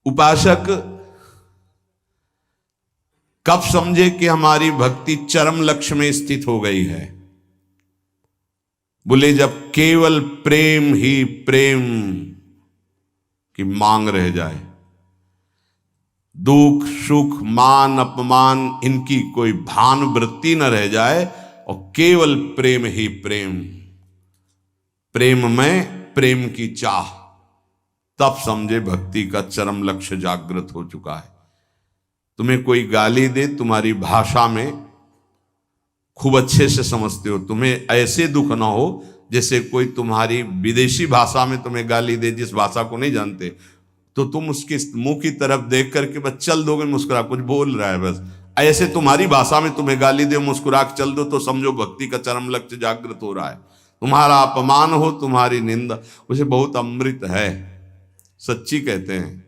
उपासक कब समझे कि हमारी भक्ति चरम लक्ष्य में स्थित हो गई है? बोले जब केवल प्रेम ही प्रेम की मांग रह जाए, दुख सुख मान अपमान इनकी कोई भान वृत्ति न रह जाए और केवल प्रेम ही प्रेम, प्रेम में प्रेम की चाह, तब समझे भक्ति का चरम लक्ष्य जागृत हो चुका है। तुम्हें कोई गाली दे, तुम्हारी भाषा में खूब अच्छे से समझते हो, तुम्हें ऐसे दुख ना हो जैसे कोई तुम्हारी विदेशी भाषा में तुम्हें गाली दे, जिस भाषा को नहीं जानते, तो तुम उसके मुंह की तरफ देख करके बस चल दोगे, मुस्कुरा, कुछ बोल रहा है बस, ऐसे तुम्हारी भाषा में तुम्हें गाली दे, मुस्कुरा के चल दो, तो समझो भक्ति का चरम लक्ष्य जागृत हो रहा है। तुम्हारा अपमान हो, तुम्हारी निंदा, उसे बहुत अमृत है। सच्ची कहते हैं,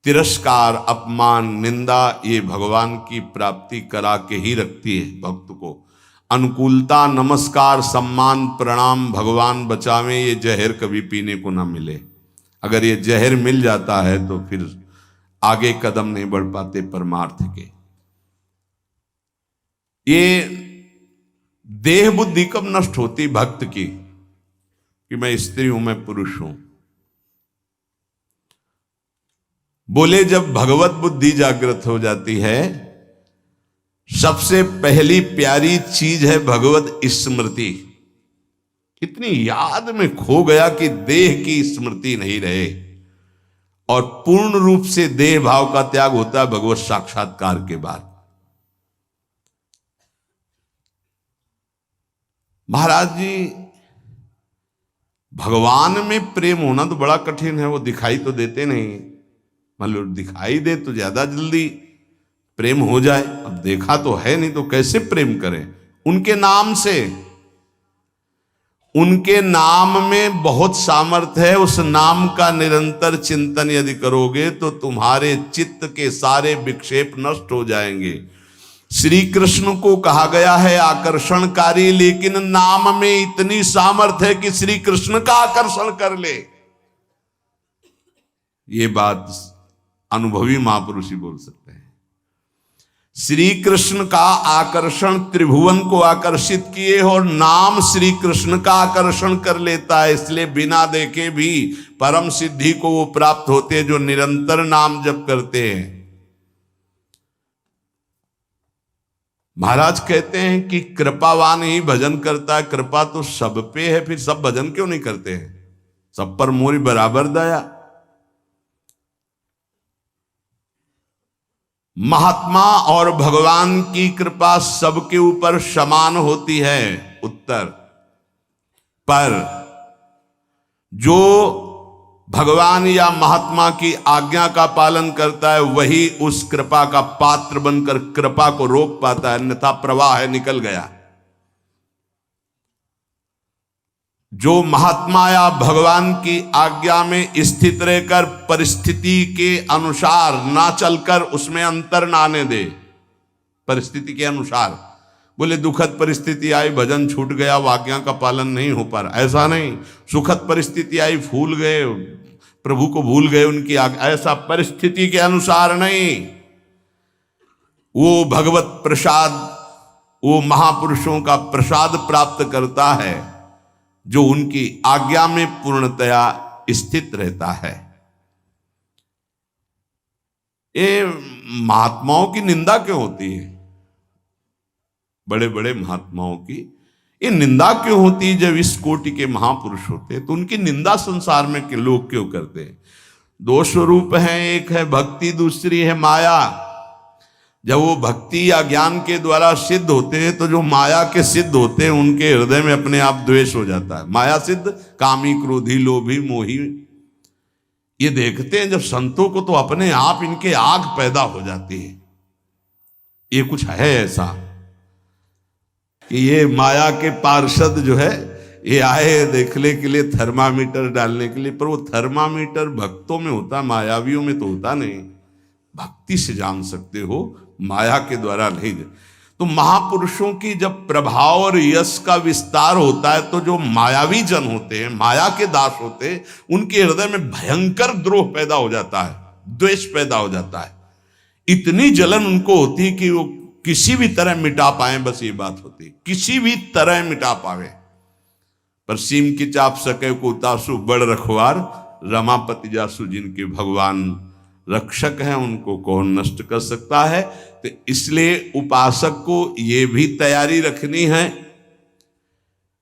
तिरस्कार अपमान निंदा ये भगवान की प्राप्ति करा के ही रखती है भक्त को। अनुकूलता नमस्कार सम्मान प्रणाम भगवान बचावे, ये जहर कभी पीने को ना मिले। अगर ये जहर मिल जाता है तो फिर आगे कदम नहीं बढ़ पाते परमार्थ के। ये देह बुद्धि कब नष्ट होती भक्त की कि मैं स्त्री हूं, मैं पुरुष हूं? बोले जब भगवत बुद्धि जागृत हो जाती है, सबसे पहली प्यारी चीज है भगवत स्मृति। इतनी याद में खो गया कि देह की स्मृति नहीं रहे, और पूर्ण रूप से देह भाव का त्याग होता है भगवत साक्षात्कार के बाद। महाराज जी, भगवान में प्रेम होना तो बड़ा कठिन है, वो दिखाई तो देते नहीं। मतलब दिखाई दे तो ज्यादा जल्दी प्रेम हो जाए, अब देखा तो है नहीं तो कैसे प्रेम करें? उनके नाम से, उनके नाम में बहुत सामर्थ्य है। उस नाम का निरंतर चिंतन यदि करोगे तो तुम्हारे चित्त के सारे विक्षेप नष्ट हो जाएंगे। श्री कृष्ण को कहा गया है आकर्षणकारी, लेकिन नाम में इतनी सामर्थ्य है कि श्री कृष्ण का आकर्षण कर ले। ये बात अनुभवी महापुरुष ही बोल सकते हैं। श्री कृष्ण का आकर्षण त्रिभुवन को आकर्षित किए, और नाम श्री कृष्ण का आकर्षण कर लेता है। इसलिए बिना देखे भी परम सिद्धि को वो प्राप्त होते हैं जो निरंतर नाम जप करते हैं। महाराज कहते हैं कि कृपावान ही भजन करता है। कृपा तो सब पे है, फिर सब भजन क्यों नहीं करते हैं? सब पर मोरी बराबर दया। महात्मा और भगवान की कृपा सबके ऊपर समान होती है। उत्तर, पर जो भगवान या महात्मा की आज्ञा का पालन करता है वही उस कृपा का पात्र बनकर कृपा को रोक पाता है, अन्यथा प्रवाह है, निकल गया। जो महात्मा या भगवान की आज्ञा में स्थित रहकर परिस्थिति के अनुसार ना चलकर उसमें अंतर ना आने दे, परिस्थिति के अनुसार, बोले दुखद परिस्थिति आई, भजन छूट गया, आज्ञा का पालन नहीं हो पा रहा, ऐसा नहीं। सुखद परिस्थिति आई, फूल गए, प्रभु को भूल गए उनकी आज्ञा, ऐसा परिस्थिति के अनुसार नहीं। वो भगवत प्रसाद, वो महापुरुषों का प्रसाद प्राप्त करता है जो उनकी आज्ञा में पूर्णतया स्थित रहता है। ये महात्माओं की निंदा क्यों होती है? बड़े बड़े महात्माओं की ये निंदा क्यों होती है? जब इस कोटि के महापुरुष होते हैं तो उनकी निंदा संसार में के लोग क्यों करते हैं? दो स्वरूप हैं, एक है भक्ति, दूसरी है माया। जब वो भक्ति या ज्ञान के द्वारा सिद्ध होते हैं तो जो माया के सिद्ध होते हैं उनके हृदय में अपने आप द्वेष हो जाता है। माया सिद्ध कामी क्रोधी लोभी मोही, ये देखते हैं जब संतों को तो अपने आप इनके आग पैदा हो जाती है। ये कुछ है ऐसा कि ये माया के पार्षद जो है ये आए देखने के लिए थर्मामीटर डालने के लिए, पर वो थर्मामीटर भक्तों में होता, मायावियों में तो होता नहीं। भक्ति से जान सकते हो, माया के द्वारा नहीं। तो महापुरुषों की जब प्रभाव और यश का विस्तार होता है तो जो मायावी जन होते हैं, माया के दास होते हैं, उनके हृदय में भयंकर द्रोह पैदा हो जाता है। द्वेष पैदा हो जाता है। इतनी जलन उनको होती है कि वो किसी भी तरह मिटा पाए, बस ये बात होती है, किसी भी तरह मिटा पावे। पर सीम की चाप सके को उतासु बड़ रखवार, रमापति जासु जिनके भगवान रक्षक हैं, उनको कौन नष्ट कर सकता है। तो इसलिए उपासक को ये भी तैयारी रखनी है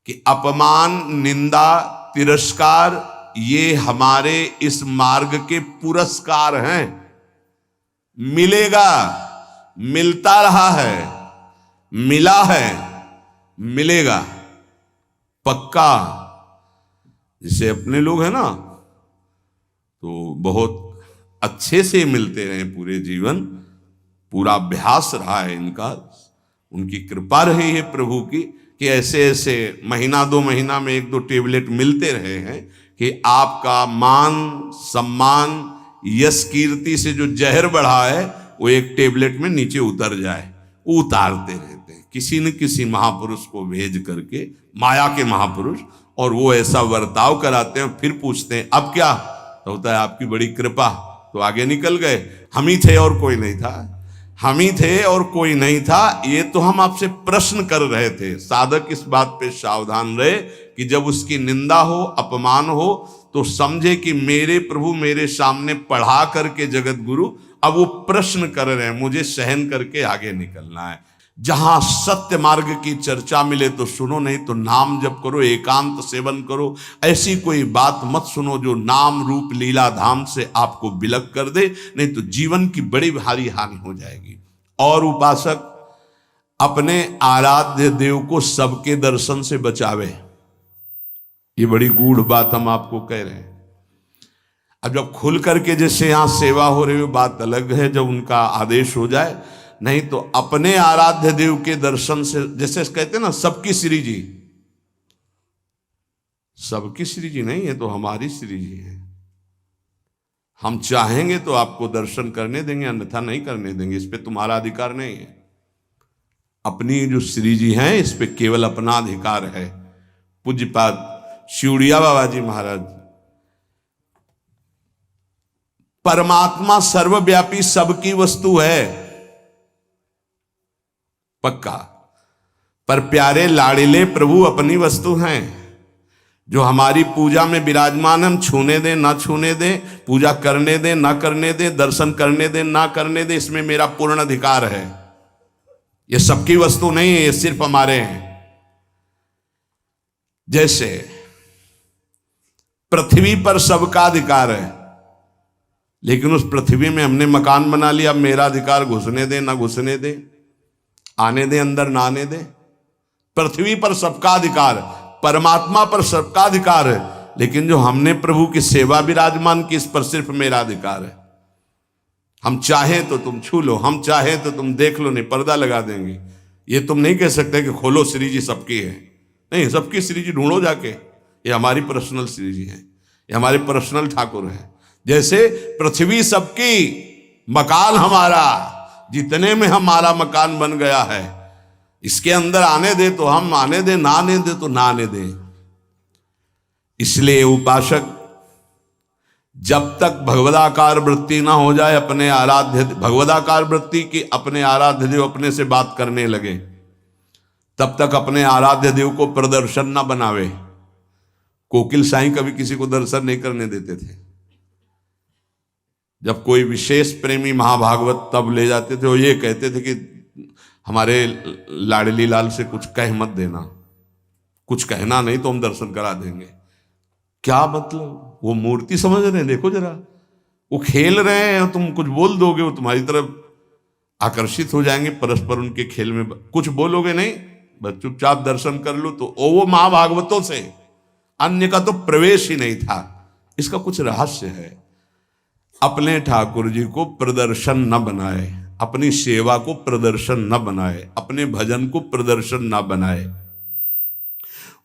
कि अपमान, निंदा, तिरस्कार ये हमारे इस मार्ग के पुरस्कार हैं। मिलेगा, मिलता रहा है, मिला है, मिलेगा पक्का। जैसे अपने लोग हैं ना, तो बहुत अच्छे से मिलते रहे पूरे जीवन, पूरा अभ्यास रहा है इनका, उनकी कृपा रही है प्रभु की कि ऐसे ऐसे महीना 2 महीना में 1-2 टेबलेट मिलते रहे हैं कि आपका मान सम्मान यश कीर्ति से जो जहर बढ़ा है वो एक टेबलेट में नीचे उतर जाए। वो उतारते रहते हैं किसी न किसी महापुरुष को भेज करके, माया के महापुरुष, और वो ऐसा वर्ताव कराते हैं, फिर पूछते हैं अब क्या, तो होता है आपकी बड़ी कृपा, तो आगे निकल गए। हम ही थे और कोई नहीं था, हम ही थे और कोई नहीं था। ये तो हम आपसे प्रश्न कर रहे थे। साधक इस बात पे सावधान रहे कि जब उसकी निंदा हो, अपमान हो, तो समझे कि मेरे प्रभु मेरे सामने पढ़ा करके जगत गुरु अब वो प्रश्न कर रहे हैं, मुझे सहन करके आगे निकलना है। जहां सत्य मार्ग की चर्चा मिले तो सुनो, नहीं तो नाम जप करो, एकांत सेवन करो। ऐसी कोई बात मत सुनो जो नाम रूप लीला धाम से आपको विलग कर दे, नहीं तो जीवन की बड़ी भारी हानि हो जाएगी। और उपासक अपने आराध्य देव को सबके दर्शन से बचावे, ये बड़ी गूढ़ बात हम आपको कह रहे हैं। अब जब खुल करके जैसे यहां सेवा हो रही है बात अलग है, जब उनका आदेश हो जाए, नहीं तो अपने आराध्य देव के दर्शन से, जैसे कहते हैं ना सबकी श्री जी, सबकी श्री जी नहीं है तो हमारी श्री जी है। हम चाहेंगे तो आपको दर्शन करने देंगे, अन्यथा नहीं करने देंगे, इस पे तुम्हारा अधिकार नहीं है। अपनी जो श्री जी हैं इस पे केवल अपना अधिकार है। पूज्यपाद शिवड़िया बाबा जी महाराज, परमात्मा सर्वव्यापी सबकी वस्तु है पक्का, पर प्यारे लाड़िले प्रभु अपनी वस्तु हैं। जो हमारी पूजा में विराजमान, हम छूने दें ना छूने दें, पूजा करने दें ना करने दें, दर्शन करने दें ना करने दें, इसमें मेरा पूर्ण अधिकार है। ये सबकी वस्तु नहीं है, ये सिर्फ हमारे हैं। जैसे पृथ्वी पर सबका अधिकार है, लेकिन उस पृथ्वी में हमने मकान बना लिया, अब मेरा अधिकार घुसने दे ना घुसने दे, आने दे अंदर ना आने दे। पृथ्वी पर सबका अधिकार, परमात्मा पर सबका अधिकार है, लेकिन जो हमने प्रभु की सेवा विराजमान की, इस पर सिर्फ मेरा अधिकार है। हम चाहें तो तुम छू लो, हम चाहें तो तुम देख लो, नहीं पर्दा लगा देंगे। ये तुम नहीं कह सकते कि खोलो श्री जी सबकी है, नहीं, सबकी श्री जी ढूंढो जाके, ये हमारी पर्सनल श्री जी है, ये हमारे पर्सनल ठाकुर है। जैसे पृथ्वी सबकी, मकान हमारा, जितने में हमारा मकान बन गया है, इसके अंदर आने दे तो हम आने दे, ना आने दे तो ना आने दे। इसलिए उपासक जब तक भगवदाकार वृत्ति ना हो जाए, अपने आराध्य भगवदाकार वृत्ति की अपने आराध्य देव अपने से बात करने लगे, तब तक अपने आराध्य देव को प्रदर्शन ना बनावे। कोकिल साईं कभी किसी को दर्शन नहीं करने देते थे। जब कोई विशेष प्रेमी महाभागवत तब ले जाते थे, वो ये कहते थे कि हमारे लाडली लाल से कुछ कह मत देना, कुछ कहना नहीं तो हम दर्शन करा देंगे। क्या मतलब? वो मूर्ति समझ रहे हैं, देखो जरा, वो खेल रहे हैं, तुम कुछ बोल दोगे वो तुम्हारी तरफ आकर्षित हो जाएंगे, परस्पर उनके खेल में कुछ बोलोगे नहीं, बस चुपचाप दर्शन कर लो। तो वो महाभागवतों से अन्य का तो प्रवेश ही नहीं था। इसका कुछ रहस्य है। अपने ठाकुर जी को प्रदर्शन न बनाए, अपनी सेवा को प्रदर्शन न बनाए, अपने भजन को प्रदर्शन न बनाए।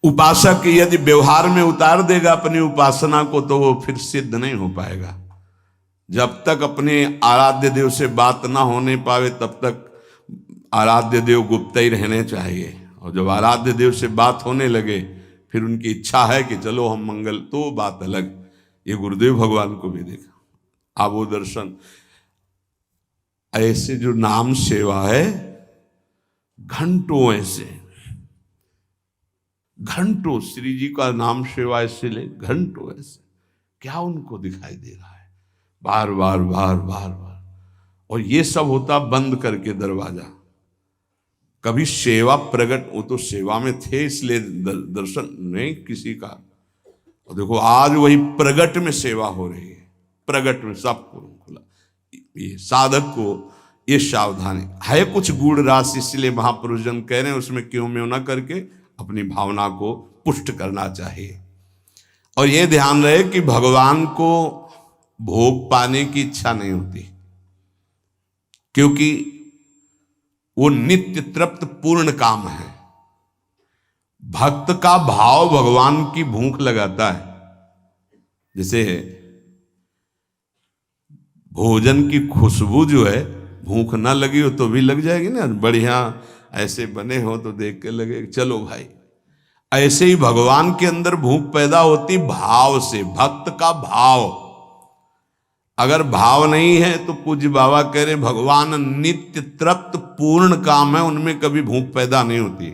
उपासक यदि व्यवहार में उतार देगा अपनी उपासना को, तो वो फिर सिद्ध नहीं हो पाएगा। जब तक अपने आराध्य देव से बात ना होने पावे, तब तक आराध्य देव गुप्त ही रहने चाहिए। और जब आराध्य देव से बात होने लगे, फिर उनकी इच्छा है कि चलो हम मंगल, तो बात अलग। ये गुरुदेव भगवान को भी देखा, आप वो दर्शन, ऐसे जो नाम सेवा है, घंटों ऐसे, घंटों श्री जी का नाम सेवा ऐसे ले, घंटों ऐसे, क्या उनको दिखाई दे रहा है, बार बार बार बार बार। और ये सब होता बंद करके दरवाजा। कभी सेवा प्रकट, वो तो सेवा में थे इसलिए दर्शन नहीं किसी का। और देखो आज वही प्रगट में सेवा हो रही है, प्रगट में सब खुला। ये साधक को ये सावधानी है, कुछ गूढ़ राशि, इसलिए महापुरुष जन कह रहे हैं उसमें क्यों में ना करके अपनी भावना को पुष्ट करना चाहिए। और ये ध्यान रहे कि भगवान को भोग पाने की इच्छा नहीं होती, क्योंकि वो नित्य तृप्त पूर्ण काम है। भक्त का भाव भगवान की भूख लगाता है। जैसे भोजन की खुशबू जो है, भूख ना लगी हो तो भी लग जाएगी ना, बढ़िया ऐसे बने हो तो देख के लगे चलो भाई। ऐसे ही भगवान के अंदर भूख पैदा होती भाव से, भक्त का भाव। अगर भाव नहीं है तो पूज्य बाबा कह रहे भगवान नित्य तृप्त पूर्ण काम है, उनमें कभी भूख पैदा नहीं होती।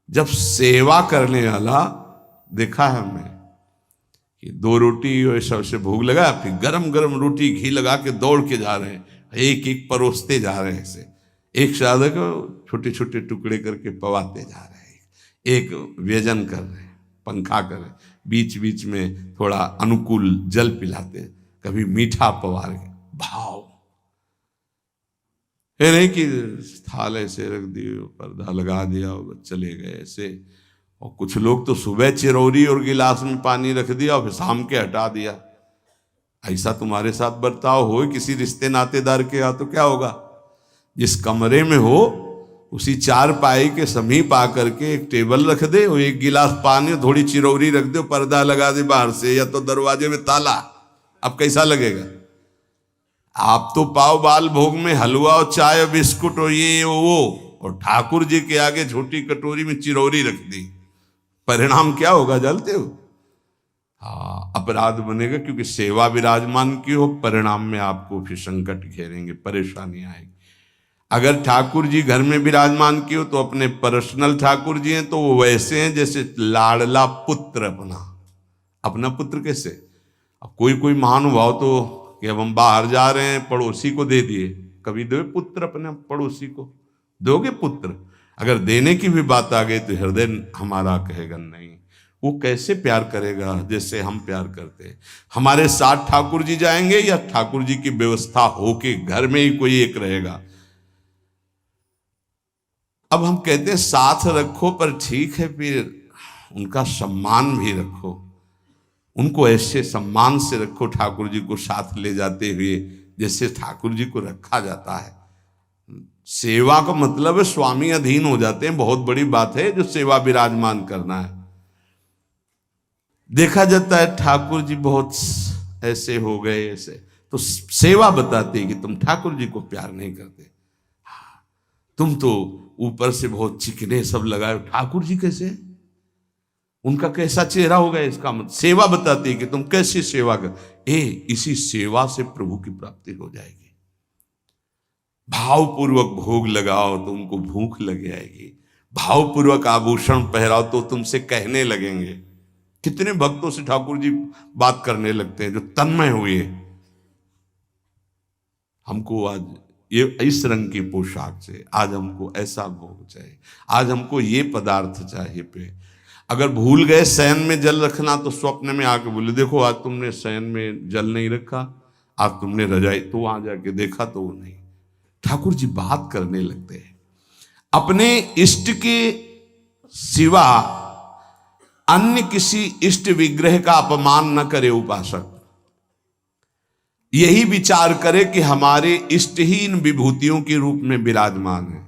जब सेवा करने वाला, देखा है हमने कि 2 रोटी और सबसे भूख लगा, फिर गरम गरम रोटी घी लगा के दौड़ के जा रहे हैं, एक एक परोसते जा रहे हैं। ऐसे एक साधक छोटे छोटे टुकड़े करके पवाते जा रहे हैं, एक व्यजन कर रहे हैं, पंखा कर रहे हैं, बीच बीच में थोड़ा अनुकूल जल पिलाते, कभी मीठा पवार के भाव। ये नहीं कि थाल ऐसे रख दिए, पर्दा लगा दिया और चले गए ऐसे। और कुछ लोग तो सुबह चिरौरी और गिलास में पानी रख दिया और फिर शाम के हटा दिया। ऐसा तुम्हारे साथ बर्ताव हो किसी रिश्ते नातेदार के यहाँ तो क्या होगा? जिस कमरे में हो उसी 4 पाई के समीप आकर के एक टेबल रख दे और एक गिलास पानी, थोड़ी चिरौरी रख दे, पर्दा लगा दे बाहर से, या तो दरवाजे में ताला। अब कैसा लगेगा? आप तो पाव बाल भोग में हलवा और चाय और बिस्कुट और ये वो, और ठाकुर जी के आगे छोटी कटोरी में चिरौरी रख दी। परिणाम क्या होगा जानते हो? हाँ, अपराध बनेगा, क्योंकि सेवा विराजमान की हो, परिणाम में आपको फिर संकट घेरेंगे, परेशानी आएगी। अगर ठाकुर जी घर में विराजमान की हो तो अपने पर्सनल ठाकुर जी हैं तो वो वैसे हैं जैसे लाडला पुत्र अपना पुत्र। कैसे? अब कोई कोई महानुभाव तो कि अब हम बाहर जा रहे हैं, पड़ोसी को दे दिए। कभी दो पुत्र अपने पड़ोसी को? दोगे पुत्र? अगर देने की भी बात आ गई तो हृदय हमारा कहेगा नहीं। वो कैसे प्यार करेगा जैसे हम प्यार करते हैं। हमारे साथ ठाकुर जी जाएंगे या ठाकुर जी की व्यवस्था होके घर में ही कोई एक रहेगा? अब हम कहते हैं साथ रखो, पर ठीक है, फिर उनका सम्मान भी रखो, उनको ऐसे सम्मान से रखो ठाकुर जी को साथ ले जाते हुए जैसे ठाकुर जी को रखा जाता है। सेवा का मतलब है स्वामी अधीन हो जाते हैं, बहुत बड़ी बात है जो सेवा विराजमान करना है। देखा जाता है ठाकुर जी बहुत ऐसे हो गए, ऐसे तो सेवा बताती है कि तुम ठाकुर जी को प्यार नहीं करते, तुम तो ऊपर से बहुत चिकने सब लगाए। ठाकुर जी कैसे, उनका कैसा चेहरा होगा? इसका मतलब सेवा बताती है कि तुम कैसी सेवा कर। इसी सेवा से प्रभु की प्राप्ति हो जाएगी। भावपूर्वक भोग लगाओ तो उनको भूख लग जाएगी। भावपूर्वक आभूषण पहराओ तो तुमसे कहने लगेंगे। कितने भक्तों से ठाकुर जी बात करने लगते हैं जो तन्मय हुए, हमको आज ये इस रंग की पोशाक से, आज हमको ऐसा भोग चाहिए, आज हमको ये पदार्थ चाहिए। पे अगर भूल गए शयन में जल रखना तो स्वप्न में आके बोले देखो आज तुमने शयन में जल नहीं रखा, आज तुमने रजाई, तो वहां जाके देखा तो वो नहीं। ठाकुर जी बात करने लगते हैं। अपने इष्ट के सिवा अन्य किसी इष्ट विग्रह का अपमान न करे उपासक। यही विचार करे कि हमारे इष्ट ही इन विभूतियों के रूप में विराजमान है।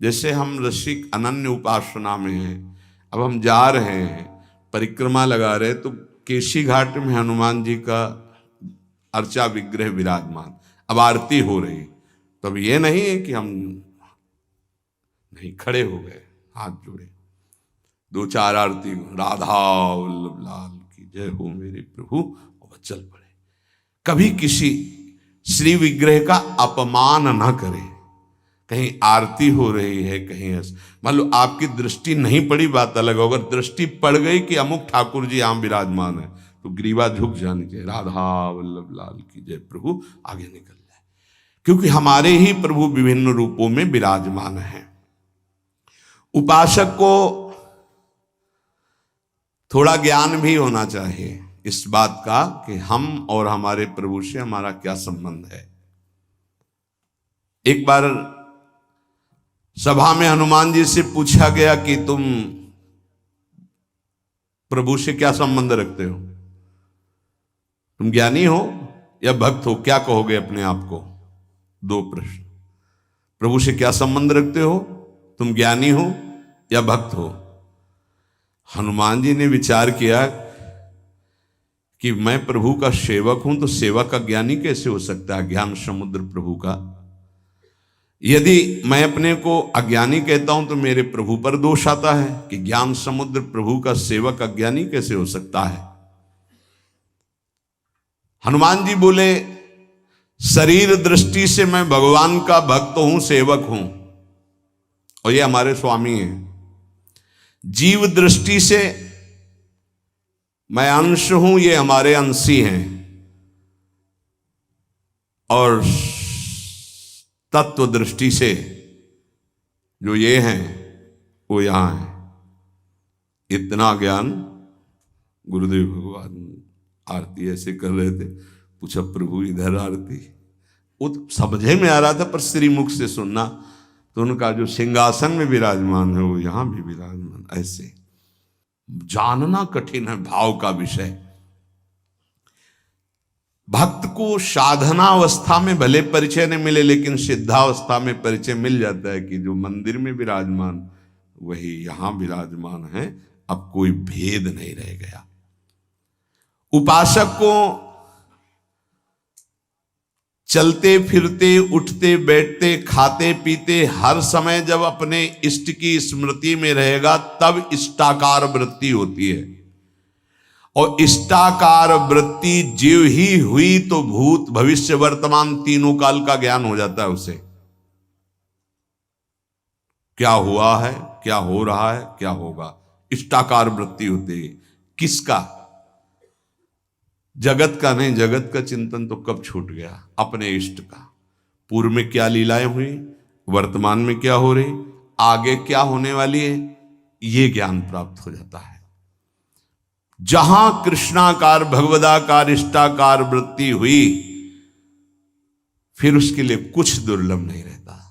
जैसे हम रसिक अनन्य उपासना में हैं, अब हम जा रहे हैं, परिक्रमा लगा रहे, तो केशी घाट में हनुमान जी का अर्चा विग्रह विराजमान, अब आरती हो रही, तो अब ये नहीं है कि हम नहीं, खड़े हो गए, हाथ जोड़े, 2-4 आरती, राधा वल्लभ लाल की जय हो मेरे प्रभु, और चल पड़े। कभी किसी श्री विग्रह का अपमान न करें। कहीं आरती हो रही है, कहीं ऐसा, मान लो आपकी दृष्टि नहीं पड़ी, बात अलग हो। अगर दृष्टि पड़ गई कि अमुक ठाकुर जी यहाँ विराजमान है, तो ग्रीवा झुक जानी चाहिए, राधा वल्लभ लाल की जय, प्रभु आगे निकल जाए, क्योंकि हमारे ही प्रभु विभिन्न रूपों में विराजमान हैं। उपासक को थोड़ा ज्ञान भी होना चाहिए इस बात का कि हम और हमारे प्रभु से हमारा क्या संबंध है। एक बार सभा में हनुमान जी से पूछा गया कि तुम प्रभु से क्या संबंध रखते हो, तुम ज्ञानी हो या भक्त हो, क्या कहोगे अपने आप को? दो प्रश्न। प्रभु से क्या संबंध रखते हो, तुम ज्ञानी हो या भक्त हो? हनुमान जी ने विचार किया कि मैं प्रभु का सेवक हूं, तो सेवक का ज्ञानी कैसे हो सकता है? ज्ञान समुद्र प्रभु का। यदि मैं अपने को अज्ञानी कहता हूं तो मेरे प्रभु पर दोष आता है कि ज्ञान समुद्र प्रभु का सेवक अज्ञानी कैसे हो सकता है। हनुमान जी बोले, शरीर दृष्टि से मैं भगवान का भक्त हूं, सेवक हूं, और ये हमारे स्वामी हैं। जीव दृष्टि से मैं अंश हूं, ये हमारे अंशी हैं, और तत्व दृष्टि से जो ये हैं वो यहां है। इतना ज्ञान गुरुदेव भगवान आरती ऐसे कर रहे थे, पूछा प्रभु इधर आरती, वो तो समझे में आ रहा था, पर श्रीमुख से सुनना तो उनका जो सिंहासन में विराजमान है वो यहां भी विराजमान, ऐसे जानना कठिन है भाव का विषय। भक्त को साधनावस्था में भले परिचय नहीं मिले, लेकिन सिद्धावस्था में परिचय मिल जाता है कि जो मंदिर में विराजमान वही यहां विराजमान है, अब कोई भेद नहीं रह गया। उपासक को चलते फिरते, उठते बैठते, खाते पीते, हर समय जब अपने इष्ट की स्मृति में रहेगा तब इष्टाकार वृत्ति होती है। और इष्टाकार वृत्ति जीव ही हुई तो भूत भविष्य वर्तमान तीनों काल का ज्ञान हो जाता है उसे। क्या हुआ है, क्या हो रहा है, क्या होगा, इष्टाकार वृत्ति होती है। किसका? जगत का नहीं। जगत का चिंतन तो कब छूट गया, अपने इष्ट का। पूर्व में क्या लीलाएं हुई, वर्तमान में क्या हो रही, आगे क्या होने वाली है, ये ज्ञान प्राप्त हो जाता है। जहां कृष्णाकार भगवदाकार इष्टाकार वृत्ति हुई, फिर उसके लिए कुछ दुर्लभ नहीं रहता।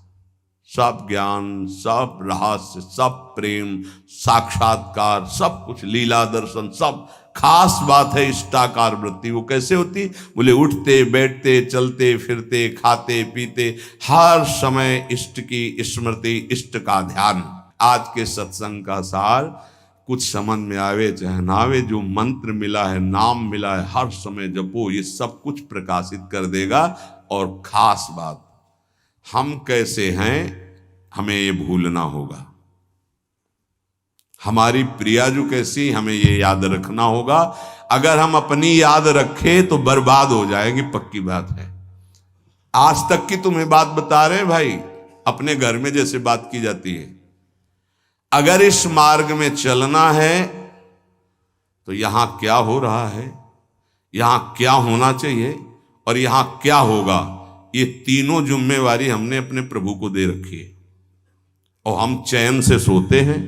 सब ज्ञान, सब रहस्य, सब प्रेम, साक्षात्कार, सब कुछ, लीला दर्शन, सब खास बात है इष्टाकार वृत्ति। वो कैसे होती? बोले उठते बैठते, चलते फिरते, खाते पीते, हर समय इष्ट की स्मृति, इष्ट का ध्यान। आज के सत्संग का सार, कुछ समझ में आवे चाहे ना आवे, जो मंत्र मिला है, नाम मिला है, हर समय जपो, ये सब कुछ प्रकाशित कर देगा। और खास बात, हम कैसे हैं हमें ये भूलना होगा। हमारी प्रिया जो कैसी, हमें ये याद रखना होगा। अगर हम अपनी याद रखें तो बर्बाद हो जाएंगे, पक्की बात है। आज तक की तुम्हें बात बता रहे हैं भाई, अपने घर में जैसे बात की जाती है। अगर इस मार्ग में चलना है तो यहां क्या हो रहा है, यहां क्या होना चाहिए और यहां क्या होगा, ये तीनों जिम्मेवारी हमने अपने प्रभु को दे रखी है। और हम चैन से सोते हैं।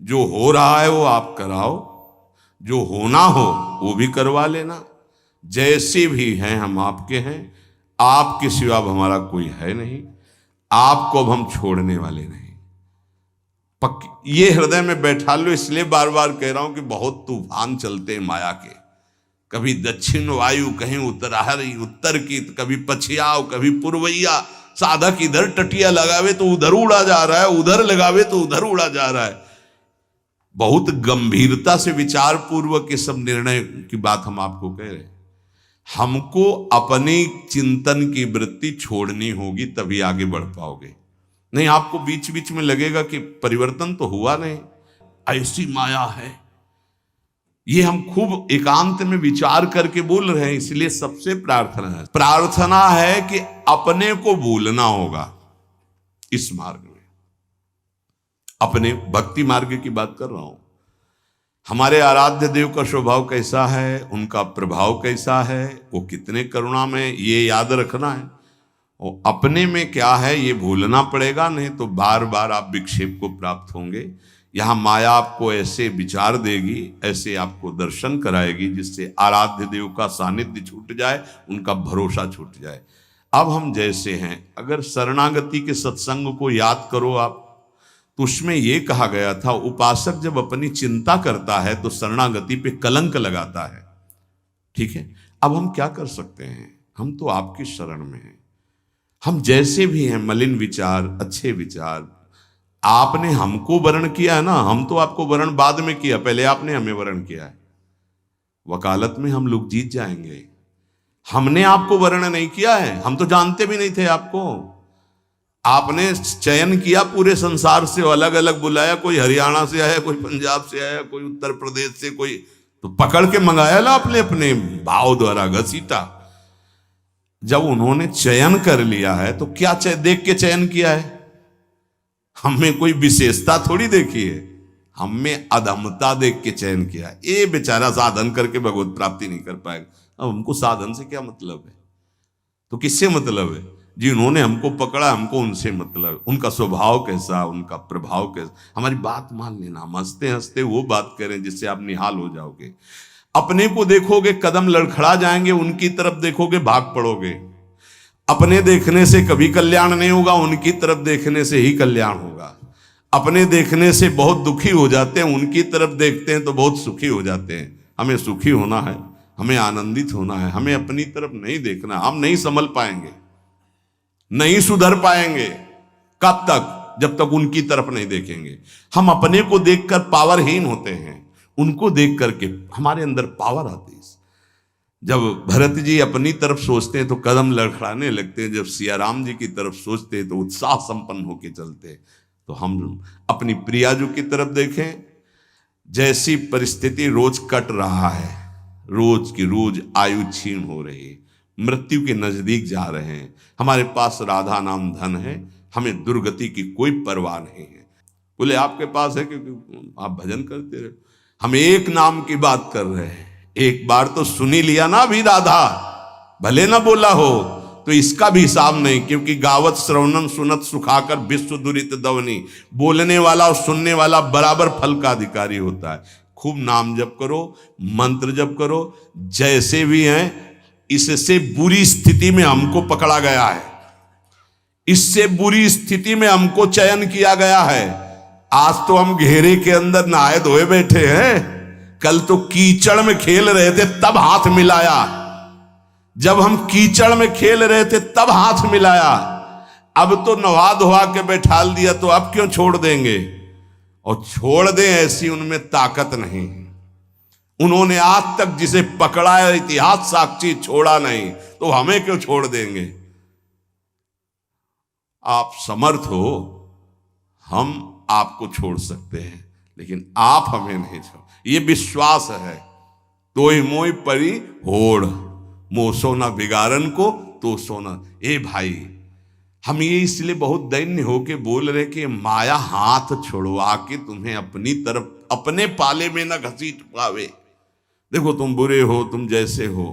जो हो रहा है वो आप कराओ, जो होना हो वो भी करवा लेना। जैसे भी हैं हम आपके हैं, आपके सिवा अब हमारा कोई है नहीं, आपको अब हम छोड़ने वाले नहीं। पक्की ये हृदय में बैठा लो। इसलिए बार बार कह रहा हूं कि बहुत तूफान चलते हैं माया के। कभी दक्षिण वायु, कहीं उत्तर की, कभी पछियाव, कभी पूर्वैया। साधक इधर टटिया लगावे तो उधर उड़ा जा रहा है, उधर लगावे तो उधर उड़ा जा रहा है। बहुत गंभीरता से विचार पूर्वक ये सब निर्णय की बात हम आपको कह रहे हैं। हमको अपनी चिंतन की वृत्ति छोड़नी होगी, तभी आगे बढ़ पाओगे। नहीं, आपको बीच बीच में लगेगा कि परिवर्तन तो हुआ नहीं, ऐसी माया है। ये हम खूब एकांत में विचार करके बोल रहे हैं। इसलिए सबसे प्रार्थना है कि अपने को भूलना होगा इस मार्ग में। अपने भक्ति मार्ग की बात कर रहा हूं। हमारे आराध्य देव का स्वभाव कैसा है, उनका प्रभाव कैसा है, वो कितने करुणा में, ये याद रखना है। और अपने में क्या है ये भूलना पड़ेगा, नहीं तो बार बार आप विक्षेप को प्राप्त होंगे। यहाँ माया आपको ऐसे विचार देगी, ऐसे आपको दर्शन कराएगी जिससे आराध्य देव का सानिध्य छूट जाए, उनका भरोसा छूट जाए। अब हम जैसे हैं, अगर शरणागति के सत्संग को याद करो आप, तो उसमें यह कहा गया था उपासक जब अपनी चिंता करता है तो शरणागति पे कलंक लगाता है। ठीक है, अब हम क्या कर सकते हैं, हम तो आपकी शरण में हैं। हम जैसे भी हैं, मलिन विचार, अच्छे विचार, आपने हमको वर्ण किया है ना, हम तो आपको वर्ण बाद में किया, पहले आपने हमें वर्ण किया है। वकालत में हम लोग जीत जाएंगे। हमने आपको वर्ण नहीं किया है, हम तो जानते भी नहीं थे आपको। आपने चयन किया पूरे संसार से, अलग अलग बुलाया, कोई हरियाणा से आया, कोई पंजाब से आया, कोई उत्तर प्रदेश से, कोई तो पकड़ के मंगाया ला अपने अपने भाव द्वारा घसीटा। जब उन्होंने चयन कर लिया है तो क्या देख के चयन किया है? हमें कोई विशेषता थोड़ी देखी है, हमें अधमता देख के चयन किया। ये बेचारा साधन करके भगवत प्राप्ति नहीं कर पाएगा। अब हमको साधन से क्या मतलब है, तो किससे मतलब है? जिन्होंने हमको पकड़ा, हमको उनसे मतलब। उनका स्वभाव कैसा, उनका प्रभाव कैसा, हमारी बात मान लेना। हम हंसते हंसते वो बात करें जिससे आप निहाल हो जाओगे। अपने को देखोगे कदम लड़खड़ा जाएंगे, उनकी तरफ देखोगे भाग पड़ोगे। अपने देखने से कभी कल्याण नहीं होगा, उनकी तरफ देखने से ही कल्याण होगा। अपने देखने से बहुत दुखी हो जाते हैं, उनकी तरफ देखते हैं तो बहुत सुखी हो जाते हैं। हमें सुखी होना है, हमें आनंदित होना है, हमें अपनी तरफ नहीं देखना। हम नहीं संभल पाएंगे, नहीं सुधर पाएंगे। कब तक? जब तक उनकी तरफ नहीं देखेंगे। हम अपने को देखकर पावरहीन होते हैं, उनको देख करके हमारे अंदर पावर आती है। जब भरत जी अपनी तरफ सोचते हैं तो कदम लड़खड़ाने लगते हैं, जब सियाराम जी की तरफ सोचते हैं तो उत्साह संपन्न होकर चलते हैं। तो हम अपनी प्रियाजू की तरफ देखें। जैसी परिस्थिति रोज कट रहा है, रोज की रोज आयु क्षीण हो रही है, मृत्यु के नजदीक जा रहे हैं। हमारे पास राधा नाम धन है, हमें दुर्गति की कोई परवाह नहीं है। बोले आपके पास है क्योंकि आप भजन करते रहे। हम एक नाम की बात कर रहे हैं, एक बार तो सुनी लिया ना भी राधा, भले ना बोला हो तो इसका भी हिसाब नहीं, क्योंकि गावत श्रवणम सुनत सुखाकर विश्व दुरित दवनी। बोलने वाला और सुनने वाला बराबर फल का अधिकारी होता है। खूब नाम जप करो, मंत्र जप करो, जैसे भी हैं। इससे बुरी स्थिति में हमको पकड़ा गया है, इससे बुरी स्थिति में हमको चयन किया गया है। आज तो हम घेरे के अंदर नहाए धोए बैठे हैं, कल तो कीचड़ में खेल रहे थे तब हाथ मिलाया। जब हम कीचड़ में खेल रहे थे तब हाथ मिलाया, अब तो नहा धोआ के बैठाल दिया तो अब क्यों छोड़ देंगे? और छोड़ दें ऐसी उनमें ताकत नहीं। उन्होंने आज तक जिसे पकड़ा है इतिहास साक्षी छोड़ा नहीं, तो हमें क्यों छोड़ देंगे? आप समर्थ हो, हम आपको छोड़ सकते हैं, लेकिन आप हमें नहीं छोड़। ये विश्वास है। तोय मोय परी होड़, मो सोना बिगाड़न को तो सोना। ए भाई, हम ये इसलिए बहुत दैन्य होके बोल रहे कि माया हाथ छुड़वा के तुम्हें अपनी तरफ, अपने पाले में न घसीट पावे। देखो तुम बुरे हो, तुम जैसे हो,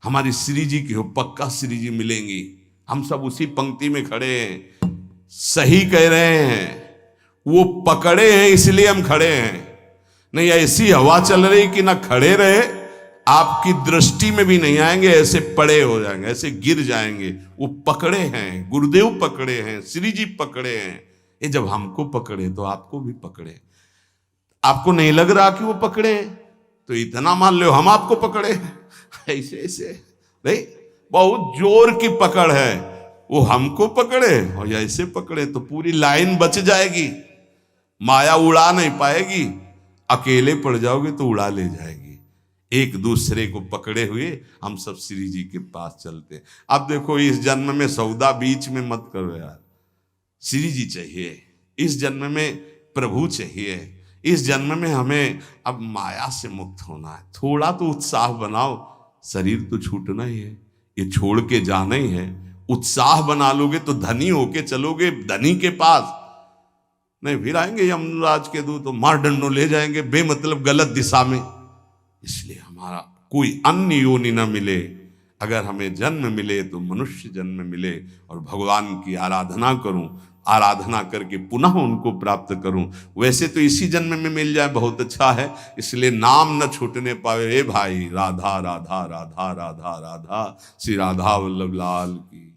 हमारी श्री जी की हो, पक्का श्री जी मिलेंगी। हम सब उसी पंक्ति में खड़े हैं। सही कह रहे हैं, वो पकड़े हैं इसलिए हम खड़े हैं। नहीं ऐसी हवा चल रही कि ना खड़े रहे, आपकी दृष्टि में भी नहीं आएंगे, ऐसे पड़े हो जाएंगे, ऐसे गिर जाएंगे। वो पकड़े हैं, गुरुदेव पकड़े हैं, श्री जी पकड़े हैं। ये जब हमको पकड़े तो आपको भी पकड़े। आपको नहीं लग रहा कि वो पकड़े तो इतना मान लो हम आपको पकड़े। ऐसे ऐसे नहीं, बहुत जोर की पकड़ है। वो हमको पकड़े और ऐसे पकड़े तो पूरी लाइन बच जाएगी, माया उड़ा नहीं पाएगी। अकेले पड़ जाओगे तो उड़ा ले जाएगी। एक दूसरे को पकड़े हुए हम सब श्री जी के पास चलते। अब देखो, इस जन्म में सौदा बीच में मत करो यार। श्री जी चाहिए, इस जन्म में प्रभु चाहिए, इस जन्म में हमें अब माया से मुक्त होना है। थोड़ा तो उत्साह बनाओ, शरीर तो छूटना ही है, ये छोड़ के जाना ही है। उत्साह बना लोगे तो धनी होके चलोगे धनी के पास, नहीं फिर आएंगे यमराज के दूत तो मार डंडो ले जाएंगे बेमतलब गलत दिशा में। इसलिए हमारा कोई अन्य योनि न मिले, अगर हमें जन्म मिले तो मनुष्य जन्म मिले और भगवान की आराधना करूं, आराधना करके पुनः उनको प्राप्त करूं। वैसे तो इसी जन्म में मिल जाए बहुत अच्छा है, इसलिए नाम न छूटने पावे। ए भाई राधा राधा राधा राधा राधा, श्री राधा वल्लभ लाल की।